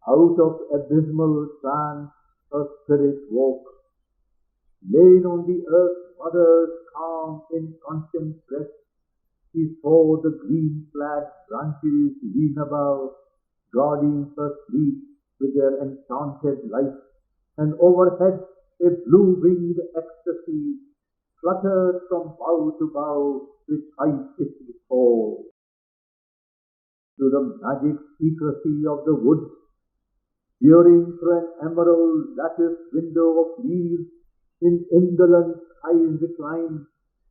Out of abysmal trance her spirit woke. Laid on the earth, mother's calm in conscious rest, she saw the green-clad branches lean above, guarding her sleep with their enchanted life, and overhead a blue-winged ecstasy fluttered from bough to bough with high-pitched call. To the magic secrecy of the woods, peering through an emerald lattice window of leaves, in indolent skies reclined,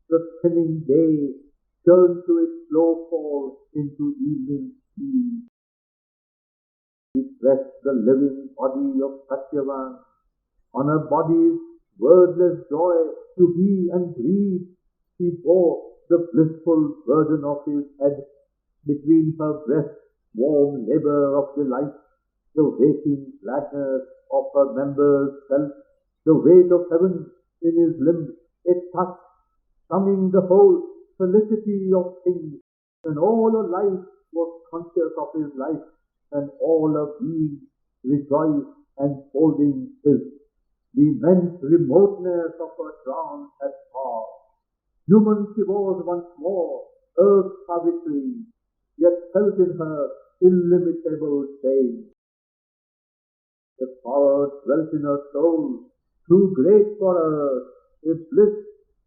the thinning day turned to its slow fall into evening sleep. She pressed the living body of Satyavan on her body's wordless joy to be and breathe. She bore the blissful burden of his head between her breasts, warm labor of delight. The waking gladness of her members felt the weight of heaven in his limbs, a touch summing the whole felicity of things, and all her life was conscious of his life, and all her being rejoiced and holding his. The immense remoteness of her trance had passed. Human she was once more, earth Savitri, yet felt in her illimitable change. The power dwelt in her soul, too great for earth, a bliss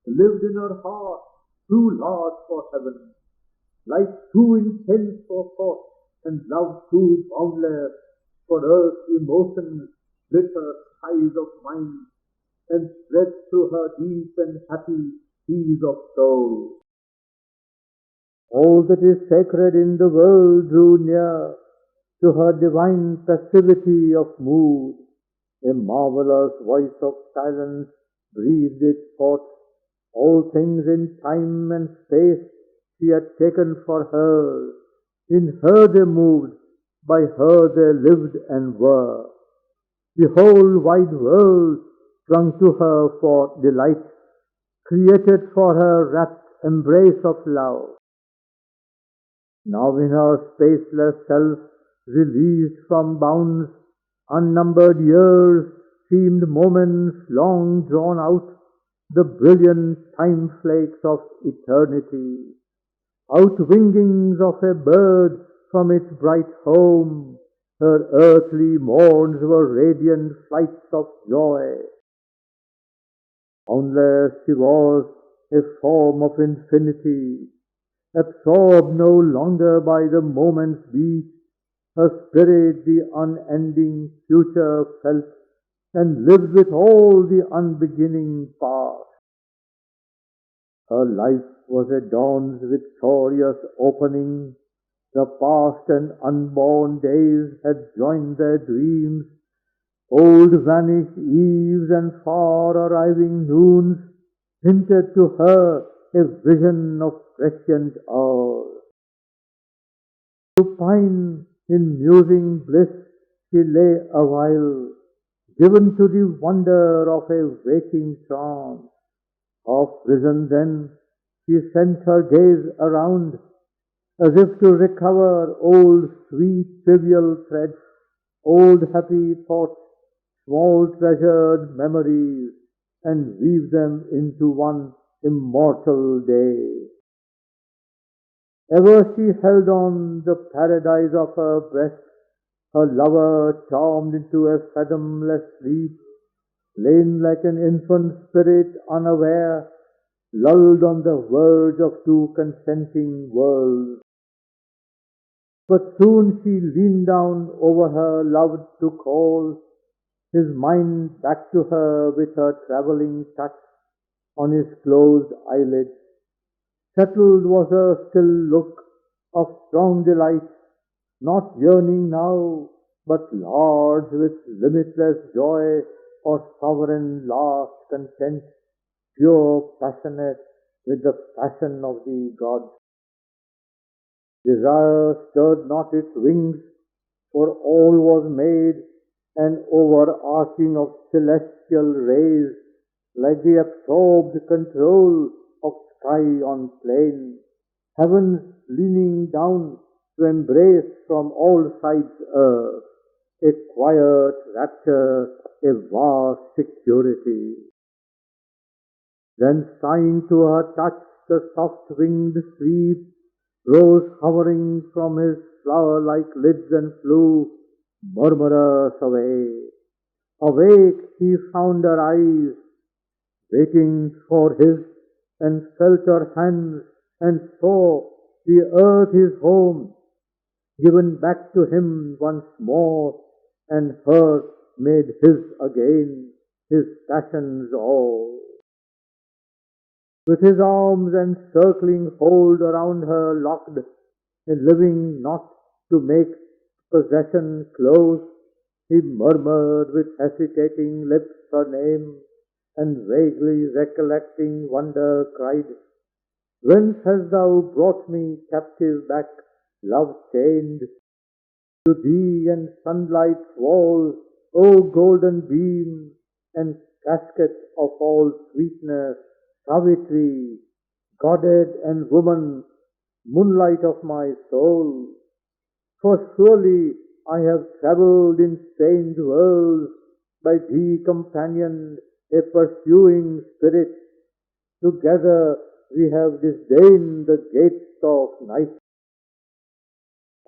lived in her heart, too large for heaven, life too intense for thought, and love too boundless for earth's emotions lit her skies of mind, and spread through her deep and happy seas of soul. All that is sacred in the world drew near to her divine passivity of mood. A marvelous voice of silence breathed its thought. All things in time and space she had taken for hers. In her they moved, by her they lived and were. The whole wide world clung to her for delight, created for her rapt embrace of love. Now in her spaceless self, released from bounds, unnumbered years seemed moments long drawn out, the brilliant time flakes of eternity. Outwingings of a bird from its bright home, her earthly morns were radiant flights of joy. Boundless she was, a form of infinity, absorbed no longer by the moment's beat, her spirit the unending future felt, and lived with all the unbeginning past. Her life was a dawn's victorious opening. The past and unborn days had joined their dreams. Old vanished eves and far arriving noons hinted to her a vision of prescient hours. To pine in musing bliss she lay awhile, given to the wonder of a waking trance. Half risen then, she sent her gaze around, as if to recover old sweet trivial threads, old happy thoughts, small treasured memories, and weave them into one immortal day. Ever she held on the paradise of her breast, her lover charmed into a fathomless sleep, slain like an infant spirit unaware, lulled on the verge of two consenting worlds. But soon she leaned down over her loved to call, his mind back to her with her travelling touch on his closed eyelids. Settled was her still look of strong delight, not yearning now, but large with limitless joy for sovereign last content, pure passionate with the passion of the gods. Desire stirred not its wings, for all was made an overarching of celestial rays, like the absorbed control of sky on plain, heavens leaning down to embrace from all sides earth, a quiet rapture, a vast security. Then sighing to her touch, the soft-winged sleep rose hovering from his flower-like lids and flew murmurous away. Awake, he found her eyes, waiting for his, and felt her hands, and saw the earth his home, given back to him once more, and her made his again, his passions all. With his arms encircling hold around her locked, and living not to make possession close, he murmured with hesitating lips her name, and vaguely recollecting wonder cried, "Whence hast thou brought me captive back, love chained? To thee and sunlight fall, O golden beam, and casket of all sweetness, Savitri, goddess and woman, moonlight of my soul. For surely I have travelled in strange worlds, by thee companioned, a pursuing spirit. Together we have disdained the gates of night.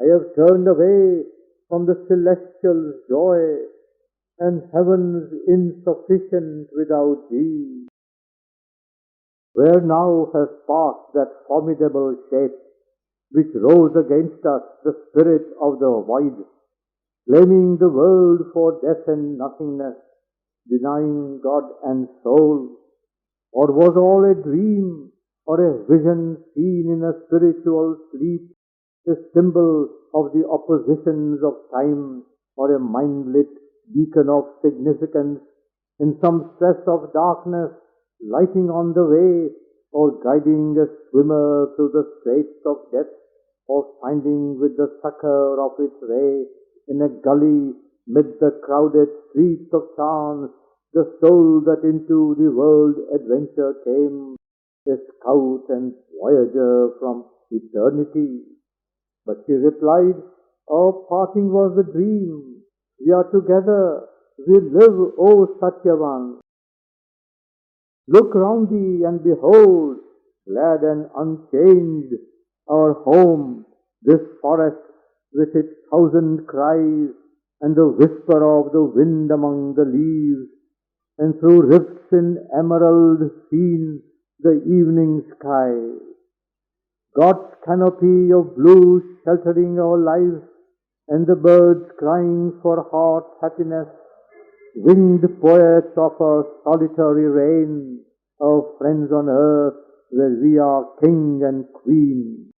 I have turned away from the celestial joy, and heaven's insufficient without thee. Where now has passed that formidable shape, which rose against us, the spirit of the void, claiming the world for death and nothingness, denying God and soul? Or was all a dream, or a vision seen in a spiritual sleep, a symbol of the oppositions of time, or a mind-lit beacon of significance in some stress of darkness, lighting on the way, or guiding a swimmer through the straits of death, or finding with the succor of its ray in a gully mid the crowded streets of chance the soul that into the world adventure came, a scout and voyager from eternity? But she replied, our parting was a dream. We are together. We live, O Satyavan. Look round thee and behold, glad and unchanged, our home, this forest with its thousand cries, and the whisper of the wind among the leaves, and through rifts in emerald seen the evening sky. God's canopy of blue sheltering our lives, and the birds crying for heart happiness, winged poets of our solitary reign, our friends on earth, where we are king and queen.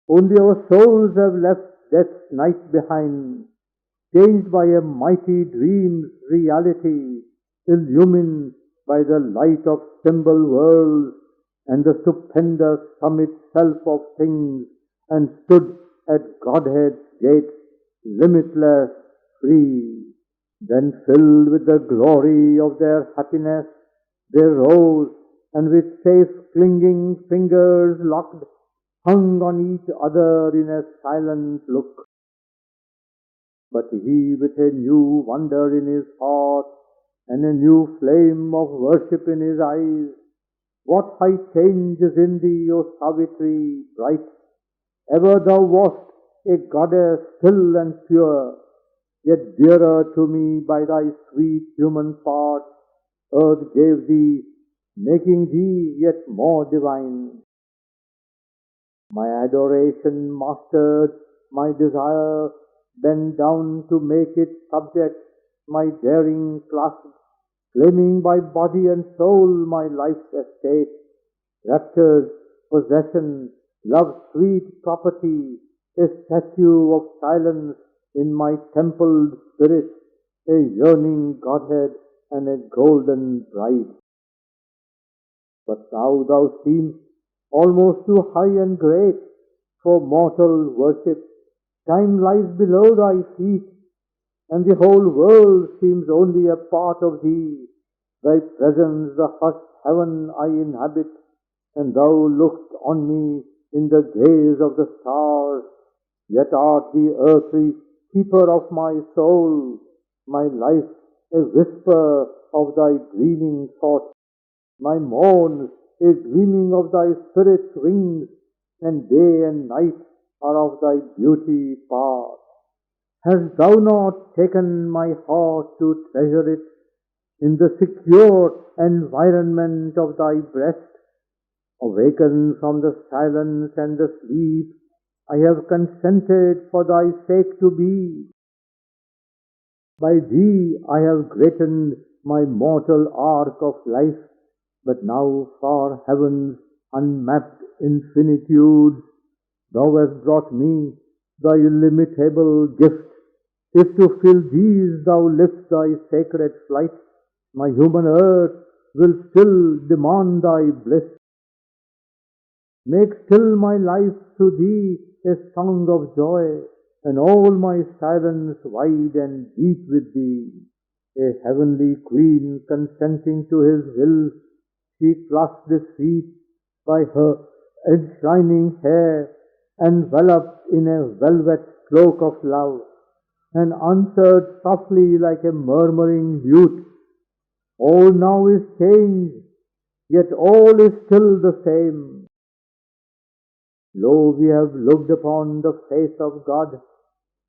Only our souls have left death's night behind, changed by a mighty dream's reality, illumined by the light of symbol worlds and the stupendous summit self of things, and stood at Godhead's gates, limitless, free. Then filled with the glory of their happiness, they rose, and with safe clinging fingers locked, hung on each other in a silent look. But he, with a new wonder in his heart, and a new flame of worship in his eyes, what high change is in thee, O Savitri, bright! Ever thou wast a goddess still and pure, yet dearer to me by thy sweet human part, earth gave thee, making thee yet more divine. My adoration mastered my desire, bent down to make it subject, my daring clasp, claiming by body and soul my life's estate, raptured possession, love's sweet property, a statue of silence in my templed spirit, a yearning Godhead and a golden bride. But now thou seemst almost too high and great for mortal worship. Time lies below thy feet, and the whole world seems only a part of thee. Thy presence the hushed heaven I inhabit, and thou look'st on me in the gaze of the stars, yet art the earthly keeper of my soul, my life a whisper of thy dreaming thought, my morn a gleaming of thy spirit's wings, and day and night are of thy beauty part. Hast thou not taken my heart to treasure it in the secure environment of thy breast? Awakened from the silence and the sleep, I have consented for thy sake to be. By thee I have greatened my mortal arc of life, but now far heaven's unmapped infinitudes, thou hast brought me thy illimitable gift. If to fill these thou lift thy sacred flight, my human earth will still demand thy bliss. Make still my life to thee a song of joy, and all my silence wide and deep with thee. A heavenly queen consenting to his will, she clasped his feet by her enshrining hair, enveloped in a velvet cloak of love, and answered softly like a murmuring lute, all now is changed, yet all is still the same. Lo, we have looked upon the face of God.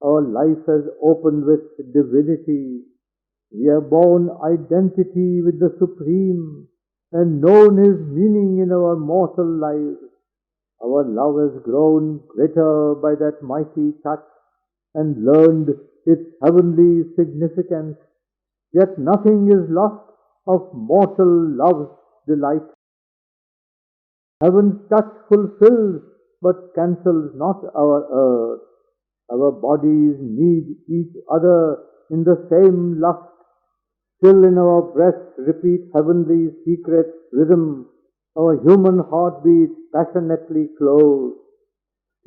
Our life has opened with divinity. We have borne identity with the Supreme and known His meaning in our mortal lives. Our love has grown greater by that mighty touch and learned its heavenly significance. Yet nothing is lost of mortal love's delight. Heaven's touch fulfills but cancels not our earth. Our bodies need each other in the same lust. Still in our breasts repeat heavenly secret rhythm. Our human heartbeats passionately close.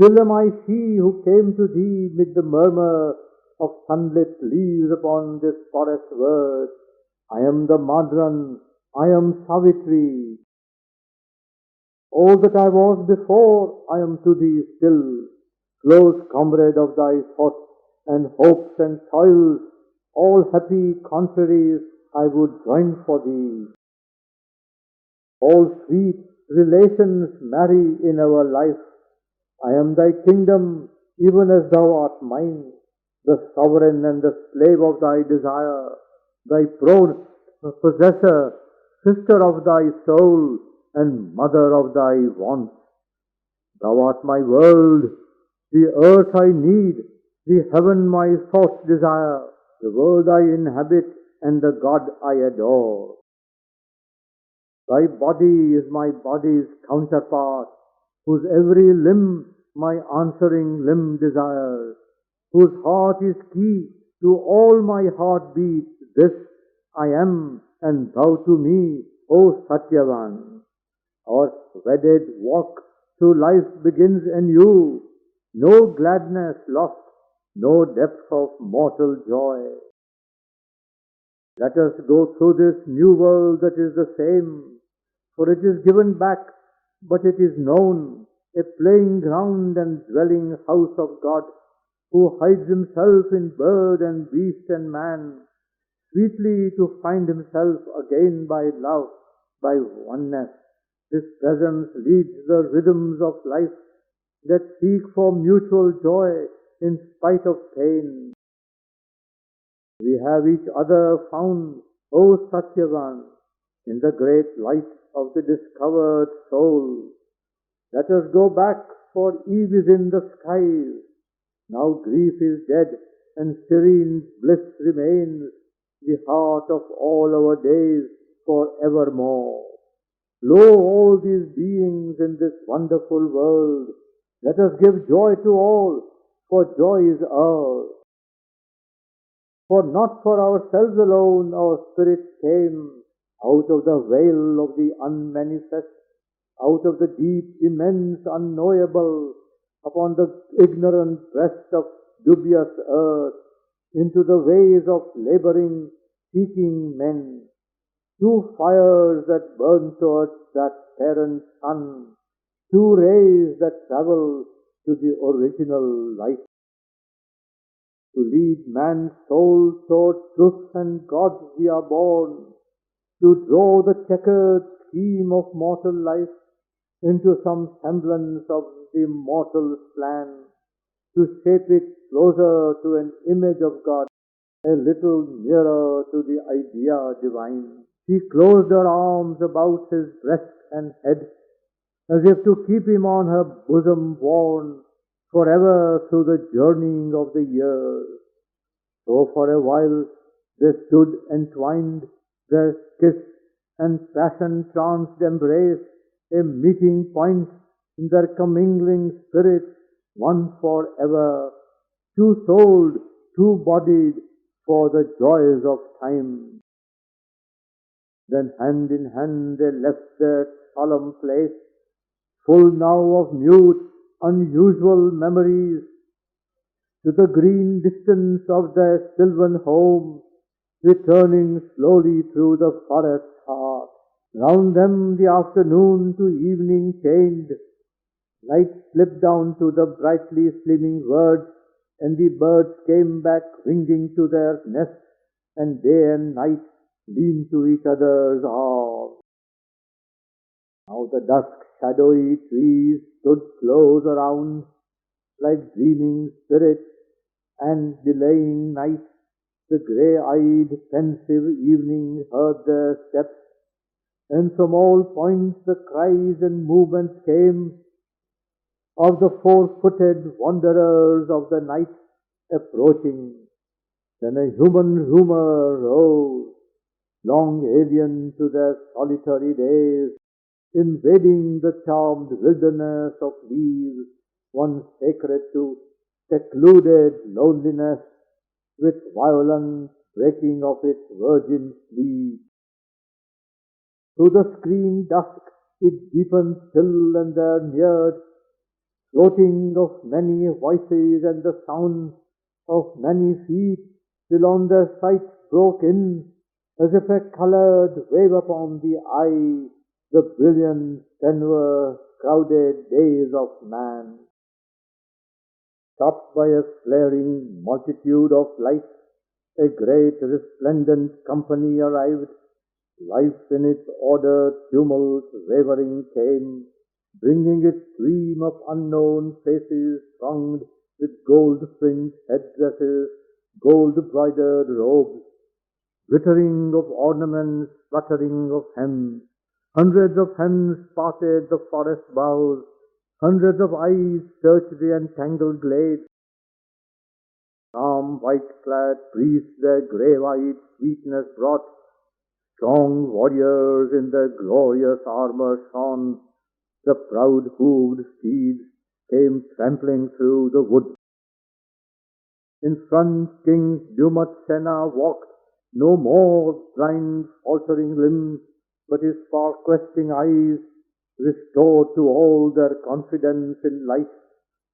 Still am I she who came to thee mid the murmur of sunlit leaves upon this forest verge. I am the Madran, I am Savitri. All that I was before, I am to thee still, close comrade of thy thoughts and hopes and toils, all happy contraries I would join for thee. All sweet relations marry in our life. I am thy kingdom, even as thou art mine, the sovereign and the slave of thy desire, thy proud possessor, sister of thy soul, and mother of thy wants. Thou art my world, the earth I need, the heaven my thoughts desire, the world I inhabit, and the God I adore. Thy body is my body's counterpart, whose every limb my answering limb desires, whose heart is key to all my heartbeats. This I am, and thou to me, O Satyavan. Our wedded walk through life begins anew. No gladness lost, no depth of mortal joy. Let us go through this new world that is the same, for it is given back, but it is known, a playing ground and dwelling house of God, who hides himself in bird and beast and man, sweetly to find himself again by love, by oneness. His presence leads the rhythms of life that seek for mutual joy in spite of pain. We have each other found, O Satyavan, in the great light of the discovered soul. Let us go back, for eve is in the skies. Now grief is dead, and serene bliss remains, the heart of all our days for evermore. Lo, all these beings in this wonderful world, let us give joy to all, for joy is ours. For not for ourselves alone our spirits came out of the veil of the unmanifest, out of the deep, immense, unknowable, upon the ignorant breast of dubious earth, into the ways of laboring, seeking men. Two fires that burn towards that parent sun, two rays that travel to the original light. To lead man's soul toward truth and God we are born, to draw the checkered scheme of mortal life into some semblance of the immortal plan, to shape it closer to an image of God, a little nearer to the idea divine. She closed her arms about his breast and head, as if to keep him on her bosom worn forever through the journeying of the years. So for a while they stood entwined, their kiss and passion-tranced embrace, a meeting point in their commingling spirits, one forever, two-souled, two-bodied for the joys of time. Then hand in hand they left their solemn place, full now of mute, unusual memories, to the green distance of their sylvan home, returning slowly through the forest heart. Round them the afternoon to evening changed, light slipped down to the brightly slimming words, and the birds came back winging to their nests, and day and night leaned to each other's arms. Now the dusk shadowy trees stood close around, like dreaming spirits, and delaying night, the grey-eyed, pensive evening heard their steps, and from all points the cries and movements came of the four-footed wanderers of the night approaching. Then a human rumour rose, long alien to their solitary days, invading the charmed wilderness of leaves, once sacred to secluded loneliness, with violent breaking of its virgin sleep. Through the screen dusk it deepened still, and there neared, floating of many voices and the sound of many feet, till on their sight broke in, as if a coloured wave upon the eye, the brilliant, tenuous, crowded days of man. Topped by a flaring multitude of lights, a great resplendent company arrived. Life in its ordered tumult wavering came, bringing its stream of unknown faces thronged with gold-fringed headdresses, gold-broidered robes, glittering of ornaments, fluttering of hems. Hundreds of hands parted the forest boughs, hundreds of eyes searched the entangled glade. Calm white-clad priests their grave-eyed sweetness brought, strong warriors in their glorious armor shone, the proud-hooved steeds came trampling through the wood. In front King Sethna walked, no more blind faltering limbs, but his far-questing eyes, restored to all their confidence in light,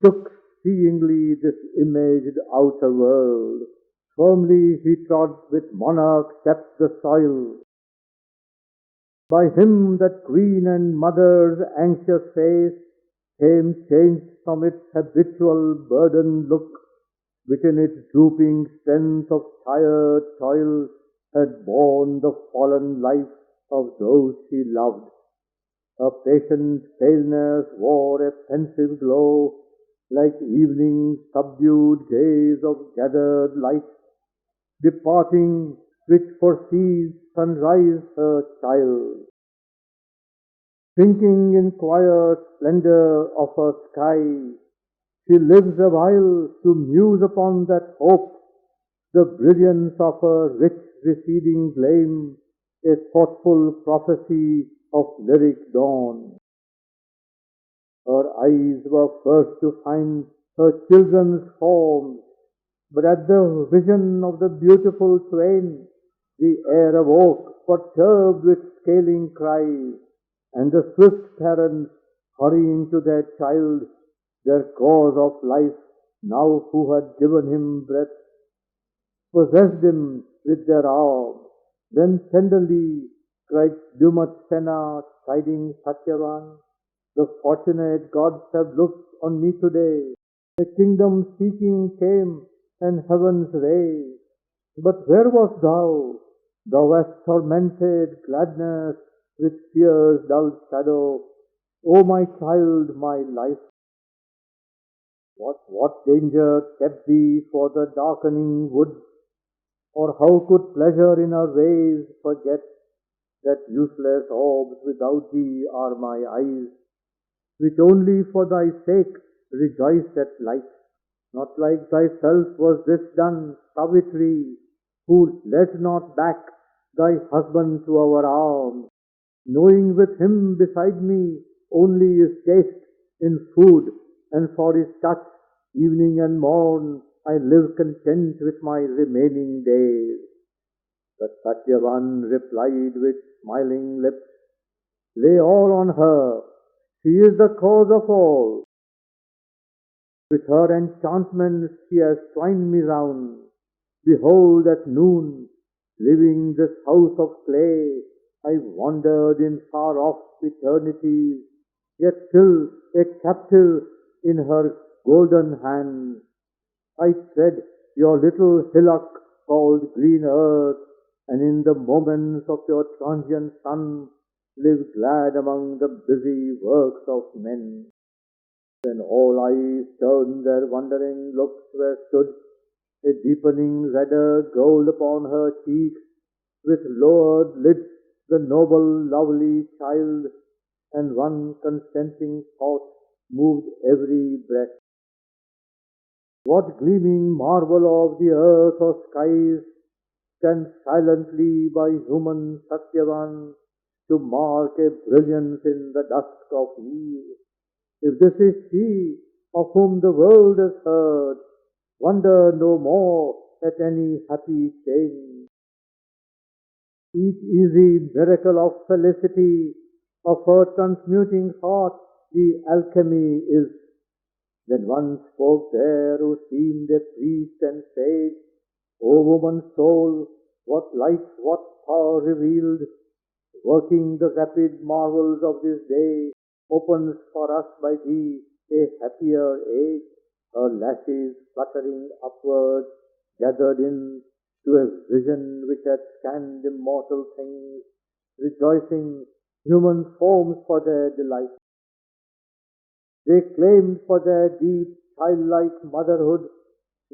took seeingly this imaged outer world. Firmly he trod with monarch steps the soil. By him that queen and mother's anxious face came changed from its habitual burdened look, which in its drooping strength of tired toil had borne the fallen life of those she loved. Her patient paleness wore a pensive glow, like evening's subdued gaze of gathered light, departing which foresees sunrise her child. Thinking in quiet splendor of her sky, she lives awhile to muse upon that hope, the brilliance of her rich receding flame, a thoughtful prophecy of lyric dawn. Her eyes were first to find her children's forms, but at the vision of the beautiful twain, the air awoke, perturbed with scaling cries, and the swift parents, hurrying to their child, their cause of life, now who had given him breath, possessed him with their arms. Then tenderly cried Sethna, chiding Satyavan, the fortunate gods have looked on me today. A kingdom seeking came, and heaven's rays. But where wast thou? Thou hast tormented gladness with fear's dull shadow. O my child, my life, what danger kept thee for the darkening woods? Or how could pleasure in our ways forget that useless orbs without thee are my eyes, which only for thy sake rejoice at light? Not like thyself was this done, Savitri, who led not back thy husband to our arms, knowing with him beside me only his taste in food, and for his touch, evening and morn, I live content with my remaining days. But Satyavan replied with smiling lips, lay all on her, she is the cause of all. With her enchantments she has twined me round. Behold, at noon, leaving this house of clay, I wandered in far-off eternities, yet still a captive in her golden hand. I tread your little hillock called green earth, and in the moments of your transient sun, live glad among the busy works of men. Then all eyes turned their wondering looks where stood a deepening redder gold upon her cheeks, with lowered lids the noble lovely child, and one consenting thought moved every breast. What gleaming marvel of the earth or skies stands silently by human Satyavan to mark a brilliance in the dusk of eve? If this is she of whom the world has heard, wonder no more at any happy change. Each easy miracle of felicity of her transmuting heart the alchemy is. Then one spoke there who seemed a priest and sage, O woman's soul, what light, what power revealed, working the rapid marvels of this day, opens for us by thee a happier age. Her lashes fluttering upward, gathered in to a vision which had scanned immortal things, rejoicing human forms for their delight. They claimed for their deep childlike motherhood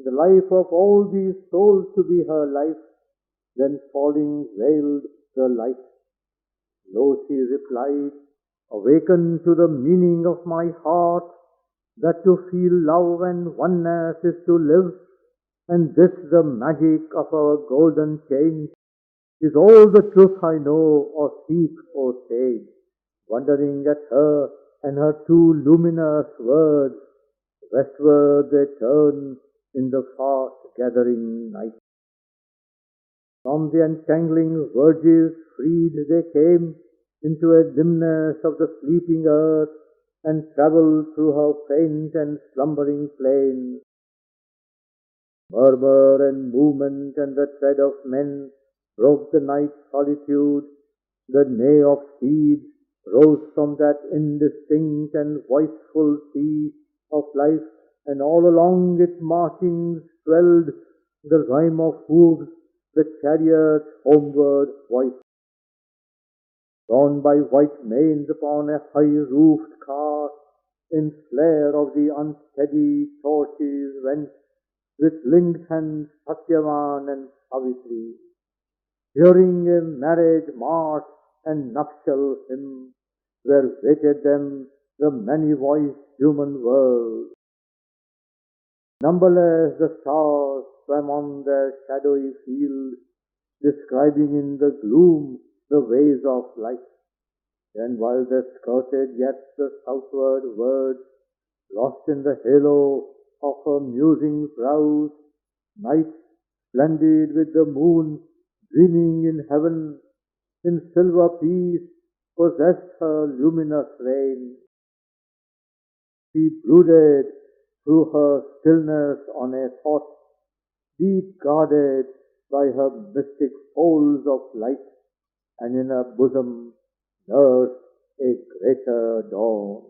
the life of all these souls to be her life, then falling veiled the light. Lo, she replied, awaken to the meaning of my heart, that to feel love and oneness is to live, and this the magic of our golden change is all the truth I know or seek or sage. Wondering at her and her two luminous words, westward they turn in the fast gathering night. From the entangling verges freed they came into a dimness of the sleeping earth, and travelled through her faint and slumbering plain. Murmur and movement and the tread of men broke the night's solitude. The neigh of steeds rose from that indistinct and voiceful sea of life, and all along its marchings swelled the rhyme of hooves, the chariot's homeward voice. Drawn by white manes upon a high-roofed car, in flare of the unsteady torches went, with linked hands Satyavan and Savitri, hearing a marriage march and nuptial hymn, where waited them the many-voiced human world. Numberless the stars swam on their shadowy field, describing in the gloom the ways of light. And while they skirted yet the southward verge, lost in the halo of her musing brows, night, splendid with the moon, dreaming in heaven, in silver peace, possessed her luminous reign. She brooded through her stillness on a thought, deep guarded by her mystic folds of light, and in her bosom nursed a greater dawn.